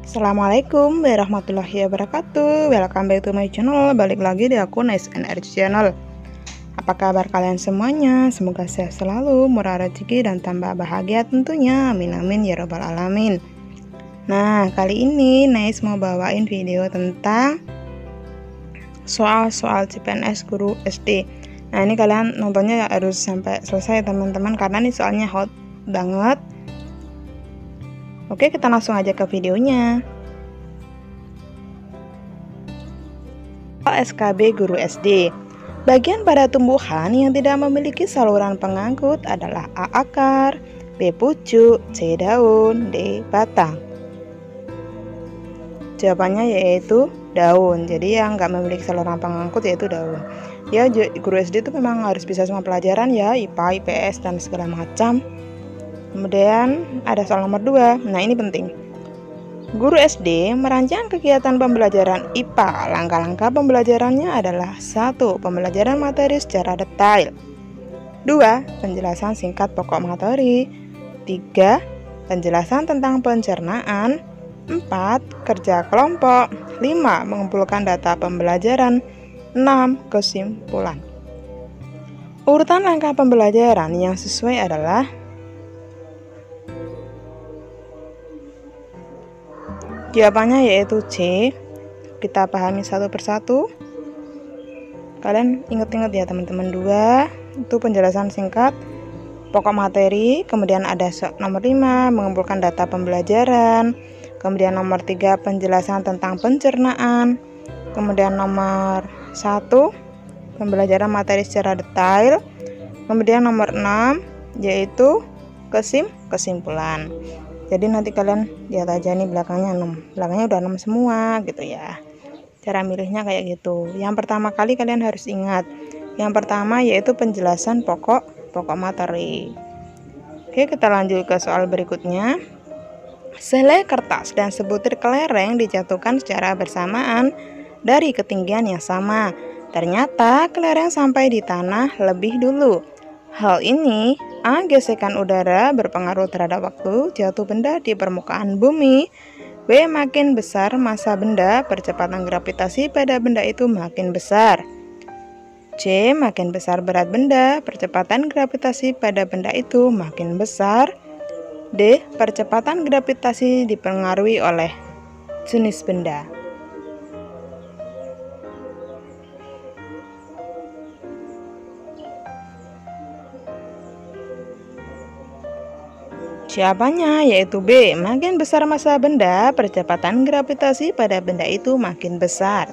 Assalamualaikum warahmatullahi wabarakatuh. Welcome back to my channel. Balik lagi di akun SNR Channel. Apa kabar kalian semuanya? Semoga sehat selalu, murah rezeki dan tambah bahagia tentunya. Amin amin ya robbal alamin. Nah, kali ini Nais mau bawain video tentang soal-soal CPNS guru SD. Nah, ini kalian nontonnya harus sampai selesai teman-teman, karena ini soalnya hot banget. Oke, kita langsung aja ke videonya. SKB guru SD. Bagian pada tumbuhan yang tidak memiliki saluran pengangkut adalah A. akar, B. pucuk, C. daun, D. batang. Jawabannya yaitu daun. Jadi yang nggak memiliki saluran pengangkut yaitu daun. Ya, guru SD itu memang harus bisa semua pelajaran ya, IPA, IPS, dan segala macam. Kemudian ada soal nomor 2. Nah, ini penting. Guru SD merancang kegiatan pembelajaran IPA. Langkah-langkah pembelajarannya adalah 1. Pembelajaran materi secara detail, 2. Penjelasan singkat pokok materi, 3. Penjelasan tentang pencernaan, 4. Kerja kelompok, 5. Mengumpulkan data pembelajaran, 6. Kesimpulan. Urutan langkah pembelajaran yang sesuai adalah jawabannya yaitu C. Kita pahami satu persatu. Kalian ingat-ingat ya teman-teman. 2 itu penjelasan singkat pokok materi. Kemudian ada nomor 5 mengumpulkan data pembelajaran. Kemudian nomor 3 penjelasan tentang pencernaan. Kemudian nomor 1 pembelajaran materi secara detail. Kemudian nomor 6 yaitu kesimpulan. Jadi nanti kalian lihat aja nih belakangnya 6. Belakangnya udah 6 semua gitu ya. Cara milihnya kayak gitu. Yang pertama kali kalian harus ingat. Yang pertama yaitu penjelasan pokok materi. Oke, kita lanjut ke soal berikutnya. Selai kertas dan sebutir kelereng dijatuhkan secara bersamaan dari ketinggian yang sama. Ternyata kelereng sampai di tanah lebih dulu. Hal ini A. Gesekan udara berpengaruh terhadap waktu jatuh benda di permukaan bumi. B. Makin besar massa benda, percepatan gravitasi pada benda itu makin besar. C. Makin besar berat benda, percepatan gravitasi pada benda itu makin besar. D. Percepatan gravitasi dipengaruhi oleh jenis benda. Jawabannya yaitu B. Makin besar massa benda, percepatan gravitasi pada benda itu makin besar.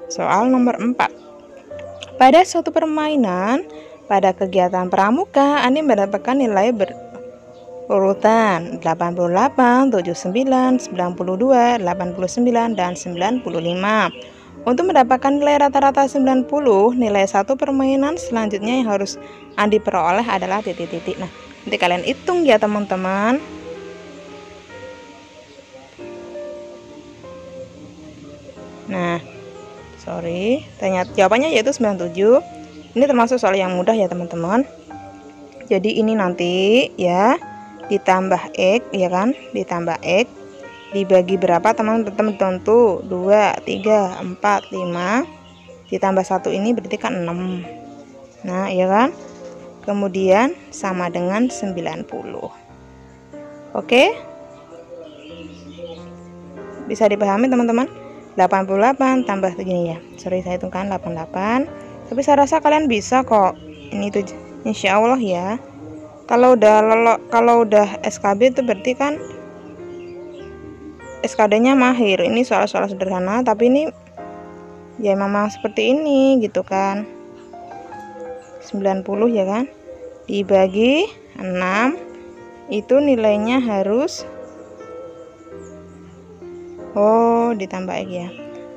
Soal nomor 4. Pada suatu permainan, pada kegiatan pramuka, Ani mendapatkan nilai berurutan 88, 79, 92, 89, dan 95. Untuk mendapatkan nilai rata-rata 90, nilai satu permainan selanjutnya yang harus Andi peroleh adalah titik-titik. Nah, nanti kalian hitung ya teman-teman. Nah, ternyata jawabannya yaitu 97. Ini termasuk soal yang mudah ya teman-teman. Jadi ini nanti ya ditambah X ya kan, ditambah X dibagi berapa teman-teman tentu 2, 3, 4, 5 ditambah 1 ini berarti kan 6. Nah ya kan, kemudian sama dengan 90. Oke, bisa dipahami teman-teman. 88 tambah begini ya, saya hitungkan 88, tapi saya rasa kalian bisa kok. Ini tuh insya Allah ya. Kalau udah SKB itu berarti kan SKD-nya mahir. Ini soal-soal sederhana, tapi ini ya memang seperti ini gitu kan. 90 ya kan, dibagi 6 itu nilainya harus ditambah X ya.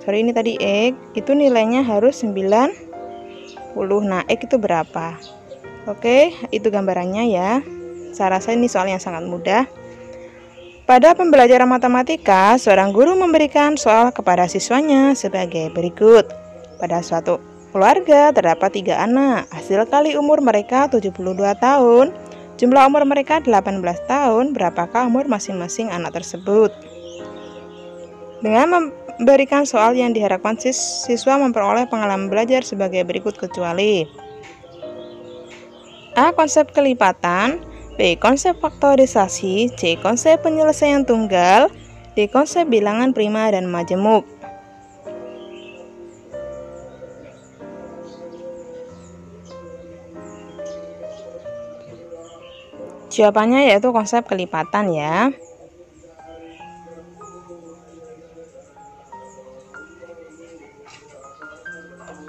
Ini tadi X itu nilainya harus 90. Nah, X itu berapa? Oke, itu gambarannya ya. Saya rasa ini soal yang sangat mudah. Pada pembelajaran matematika, seorang guru memberikan soal kepada siswanya sebagai berikut. Pada suatu keluarga terdapat 3 anak. Hasil kali umur mereka 72 tahun. Jumlah umur mereka 18 tahun, berapakah umur masing-masing anak tersebut? Dengan memberikan soal yang diharapkan siswa memperoleh pengalaman belajar sebagai berikut kecuali A. Konsep kelipatan, B. Konsep faktorisasi, C. Konsep penyelesaian tunggal, D. Konsep bilangan prima dan majemuk. Jawabannya yaitu konsep kelipatan ya.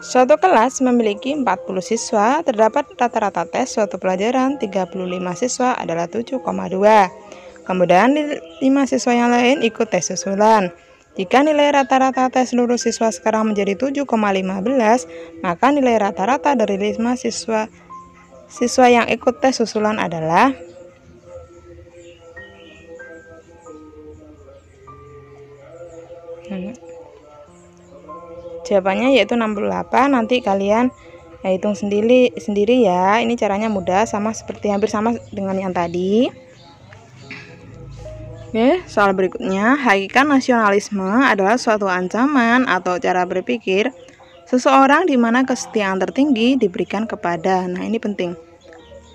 Suatu kelas memiliki 40 siswa, terdapat rata-rata tes suatu pelajaran 35 siswa adalah 7,2. Kemudian 5 siswa yang lain ikut tes susulan. Jika nilai rata-rata tes seluruh siswa sekarang menjadi 7,15, maka nilai rata-rata dari 5 siswa yang ikut tes susulan adalah jawabannya yaitu 68. Nanti kalian hitung sendiri ya. Ini caranya mudah, hampir sama dengan yang tadi. Oke, soal berikutnya, hakikat nasionalisme adalah suatu ancaman atau cara berpikir seseorang di mana kesetiaan tertinggi diberikan kepada. Nah, ini penting.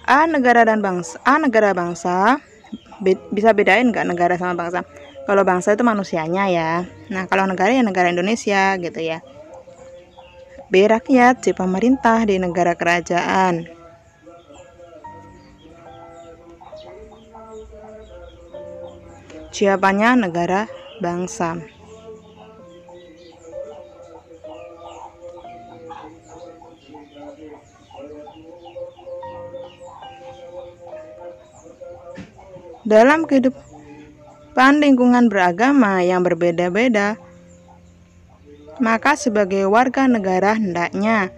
A. Negara bangsa. Bisa bedain nggak negara sama bangsa? Kalau bangsa itu manusianya ya. Nah, kalau negara ya negara Indonesia gitu ya. B. Rakyat, C. Pemerintah, D. Negara kerajaan. Jawabannya negara bangsa. Dalam kehidupan lingkungan beragama yang berbeda-beda, maka sebagai warga negara hendaknya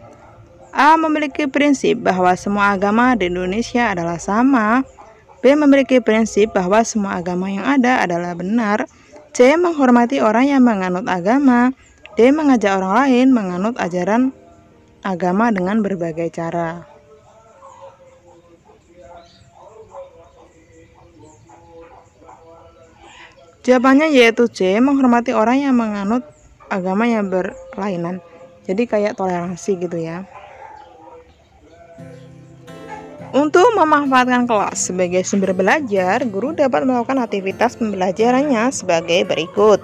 A. Memiliki prinsip bahwa semua agama di Indonesia adalah sama, B. Memiliki prinsip bahwa semua agama yang ada adalah benar, C. Menghormati orang yang menganut agama, D. Mengajak orang lain menganut ajaran agama dengan berbagai cara. Jawabannya yaitu C. Menghormati orang yang menganut agama yang berlainan. Jadi kayak toleransi gitu ya. Untuk memanfaatkan kelas sebagai sumber belajar, guru dapat melakukan aktivitas pembelajarannya sebagai berikut.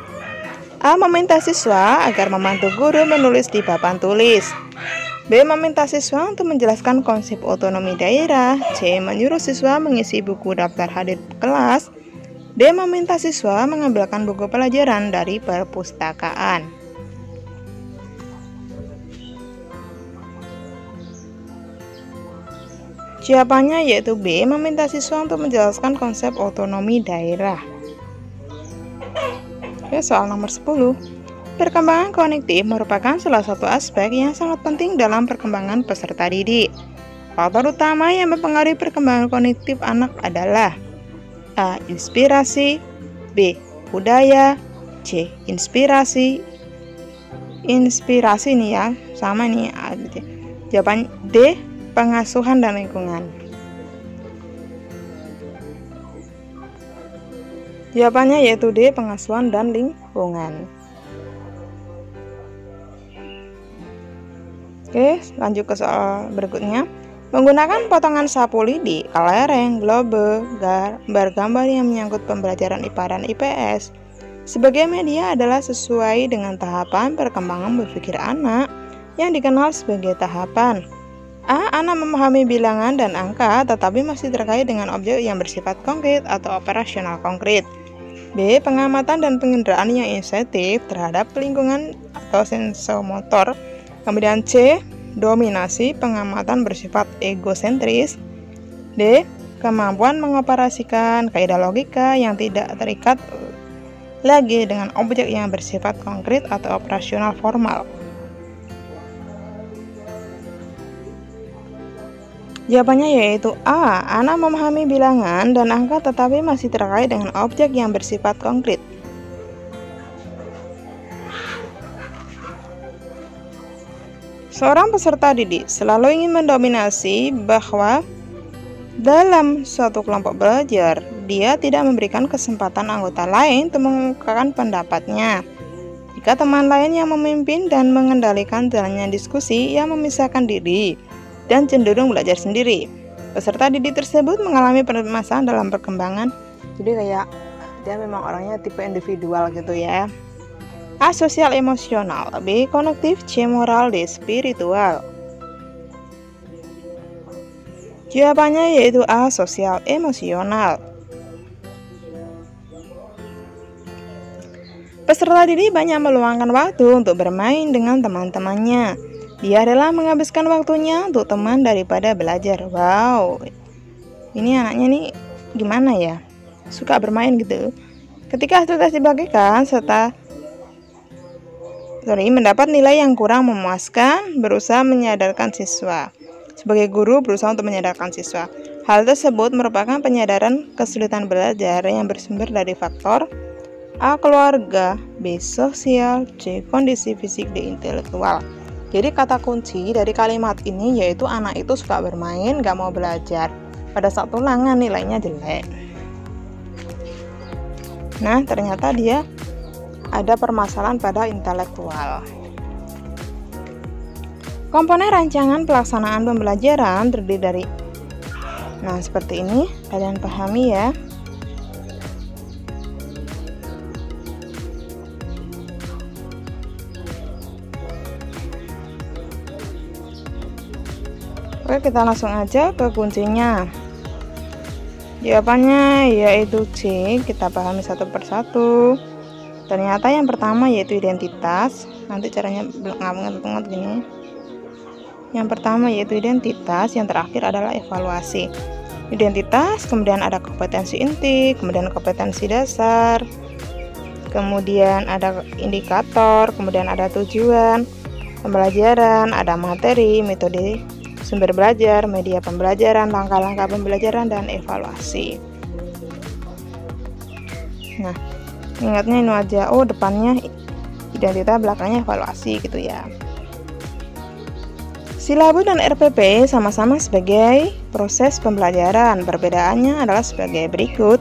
A. Meminta siswa agar membantu guru menulis di papan tulis. B. Meminta siswa untuk menjelaskan konsep otonomi daerah. C. Menyuruh siswa mengisi buku daftar hadir kelas. D. Meminta siswa mengambilkan buku pelajaran dari perpustakaan. Jawabannya yaitu B. Meminta siswa untuk menjelaskan konsep otonomi daerah. Oke, soal nomor 10. Perkembangan kognitif merupakan salah satu aspek yang sangat penting dalam perkembangan peserta didik. Faktor utama yang mempengaruhi perkembangan kognitif anak adalah A. Inspirasi, B. Budaya, C. Inspirasi nih ya, sama nih. Jawaban D. Pengasuhan dan lingkungan. Jawabannya yaitu D. Pengasuhan dan lingkungan. Oke, lanjut ke soal berikutnya. Menggunakan potongan sapu lidi, kelereng, globe, gambar yang menyangkut pembelajaran IPA dan IPS sebagai media adalah sesuai dengan tahapan perkembangan berpikir anak yang dikenal sebagai tahapan A. Anak memahami bilangan dan angka tetapi masih terkait dengan objek yang bersifat konkret atau operasional konkret. B. Pengamatan dan penginderaan yang insentif terhadap lingkungan atau sensomotor. Kemudian C. Dominasi pengamatan bersifat egosentris. D. Kemampuan mengoperasikan kaidah logika yang tidak terikat lagi dengan objek yang bersifat konkret atau operasional formal. Jawabannya yaitu A. Anak memahami bilangan dan angka tetapi masih terkait dengan objek yang bersifat konkret. Seorang peserta didik selalu ingin mendominasi bahwa Dalam suatu kelompok belajar, dia tidak memberikan kesempatan anggota lain untuk mengungkapkan pendapatnya. Jika teman lain yang memimpin dan mengendalikan jalannya diskusi, ia memisahkan diri dan cenderung belajar sendiri. Peserta didik tersebut mengalami permasalahan dalam perkembangan. Jadi kayak dia memang orangnya tipe individual gitu ya. A. Sosial emosional. B. Kognitif. C. Moral. D. Spiritual. Jawabannya yaitu A. Sosial emosional. Peserta didik banyak meluangkan waktu untuk bermain dengan teman-temannya. Dia rela menghabiskan waktunya untuk teman daripada belajar. Wow, ini anaknya nih gimana ya? Suka bermain gitu. Ketika hasil tes dibagikan, mendapat nilai yang kurang memuaskan, berusaha menyadarkan siswa. Sebagai guru berusaha untuk menyadarkan siswa. Hal tersebut merupakan penyadaran kesulitan belajar yang bersumber dari faktor A. Keluarga, B. Sosial, C. Kondisi fisik, D. Intelektual. Jadi kata kunci dari kalimat ini yaitu anak itu suka bermain, gak mau belajar. Pada saat ulangan nilainya jelek. Nah, ternyata dia ada permasalahan pada intelektual. Komponen rancangan pelaksanaan pembelajaran terdiri dari seperti ini, kalian pahami ya. Oke, kita langsung aja ke kuncinya. Jawabannya yaitu C. Kita pahami satu persatu. Ternyata yang pertama yaitu identitas. Nanti caranya nggak gini. Yang pertama yaitu identitas, yang terakhir adalah evaluasi. Identitas, kemudian ada kompetensi inti, kemudian kompetensi dasar, kemudian ada indikator, kemudian ada tujuan pembelajaran, ada materi, metode sumber belajar, media pembelajaran, langkah-langkah pembelajaran, dan evaluasi. Nah, ingatnya ini aja, depannya identitas, belakangnya evaluasi gitu ya. Silabus dan RPP sama-sama sebagai proses pembelajaran. Perbedaannya adalah sebagai berikut.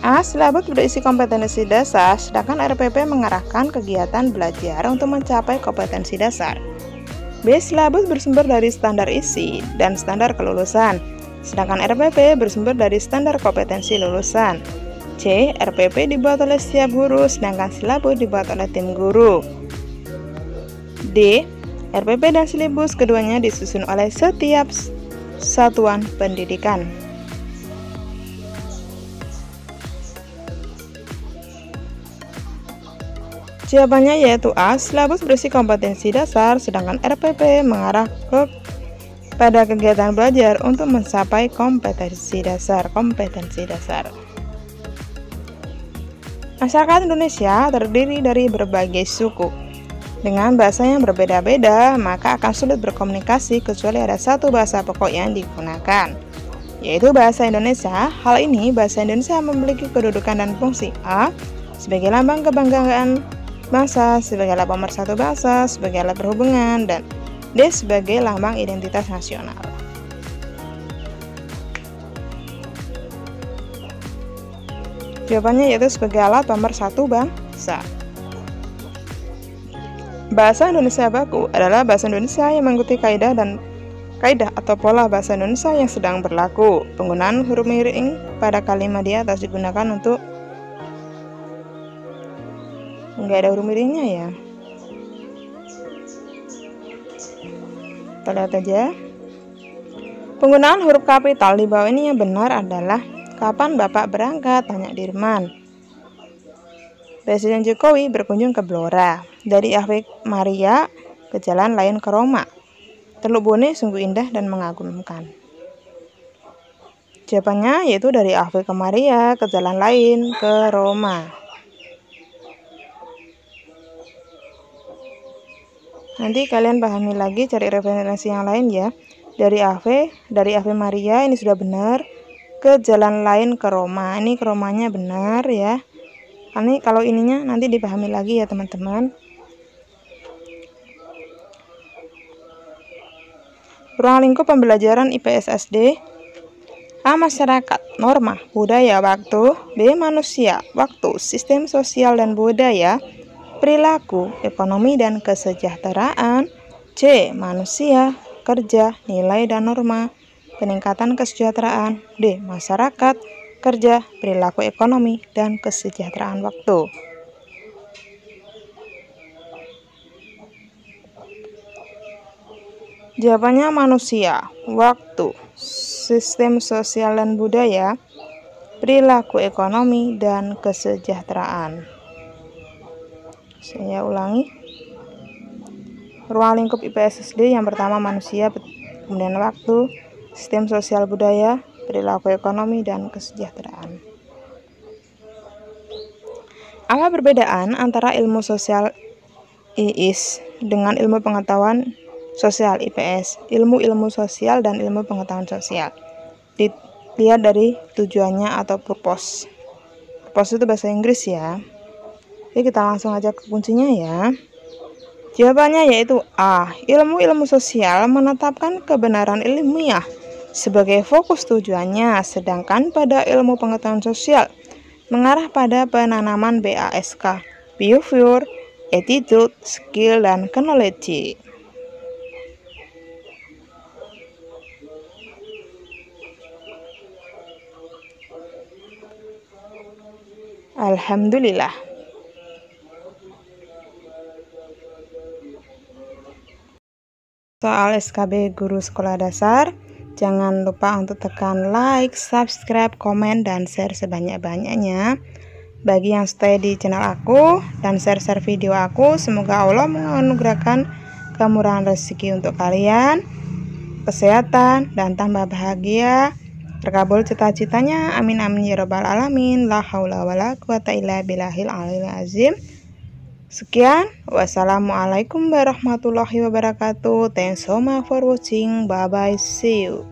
A. Silabus berisi kompetensi dasar, sedangkan RPP mengarahkan kegiatan belajar untuk mencapai kompetensi dasar. B. Silabus bersumber dari standar isi dan standar kelulusan, sedangkan RPP bersumber dari standar kompetensi lulusan. C. RPP dibuat oleh setiap guru, sedangkan silabus dibuat oleh tim guru. D. RPP dan silabus keduanya disusun oleh setiap satuan pendidikan. Jawabannya yaitu A. Silabus berisi kompetensi dasar, sedangkan RPP mengarah pada kegiatan belajar untuk mencapai kompetensi dasar. Masyarakat Indonesia terdiri dari berbagai suku. Dengan bahasa yang berbeda-beda, maka akan sulit berkomunikasi kecuali ada satu bahasa pokok yang digunakan, yaitu bahasa Indonesia. Hal ini, bahasa Indonesia memiliki kedudukan dan fungsi A. sebagai lambang kebanggaan bangsa, sebagai alat pemersatu bangsa, sebagai alat perhubungan, dan D. sebagai lambang identitas nasional. Jawabannya yaitu sebagai alat pemersatu bangsa. Bahasa Indonesia baku adalah bahasa Indonesia yang mengikuti kaidah atau pola bahasa Indonesia yang sedang berlaku. Penggunaan huruf miring pada kalimat di atas digunakan untuk nggak ada huruf miringnya ya. Kita lihat aja. Penggunaan huruf kapital di bawah ini yang benar adalah: kapan Bapak berangkat? Tanya Dirman. Presiden Jokowi berkunjung ke Blora. Dari Ave Maria ke jalan lain ke Roma. Teluk Bone sungguh indah dan mengagumkan. Jawabannya yaitu dari Ave ke Maria ke jalan lain ke Roma. Nanti kalian pahami lagi, cari referensi yang lain ya. Dari Ave Maria ini sudah benar. Ke jalan lain ke Roma, ini ke Romanya benar ya. Ini kalau ininya nanti dipahami lagi ya teman-teman. Ruang lingkup pembelajaran IPS SD. A. Masyarakat, norma, budaya, waktu. B. Manusia, waktu, sistem sosial dan budaya, perilaku, ekonomi dan kesejahteraan. C. Manusia, kerja, nilai dan norma, peningkatan kesejahteraan. D. Masyarakat, kerja, perilaku ekonomi, dan kesejahteraan waktu. Jawabannya manusia, waktu, sistem sosial dan budaya, perilaku ekonomi, dan kesejahteraan. Saya ulangi. Ruang lingkup IPS SD yang pertama manusia, kemudian waktu, sistem sosial budaya, perilaku ekonomi, dan kesejahteraan. Apa perbedaan antara ilmu sosial IIS dengan ilmu pengetahuan sosial IPS? Ilmu sosial dan ilmu pengetahuan sosial. Dilihat dari tujuannya atau purpose. Purpose itu bahasa Inggris ya. Oke, kita langsung aja ke kuncinya ya. Jawabannya yaitu A. Ilmu sosial menetapkan kebenaran ilmiah sebagai fokus tujuannya, sedangkan pada ilmu pengetahuan sosial mengarah pada penanaman BASK, behavior, attitude, skill, dan knowledge. Alhamdulillah. Soal SKB Guru Sekolah Dasar, jangan lupa untuk tekan like, subscribe, komen, dan share sebanyak-banyaknya. Bagi yang stay di channel aku dan share video aku, semoga Allah menganugerahkan kemurahan rezeki untuk kalian, kesehatan, dan tambah bahagia. Terkabul cita-citanya, amin amin ya rabbal alamin. La haula wala quwata illa billahil aliyil azim. Sekian, wassalamualaikum warahmatullahi wabarakatuh. Thanks so much for watching. Bye bye, see you.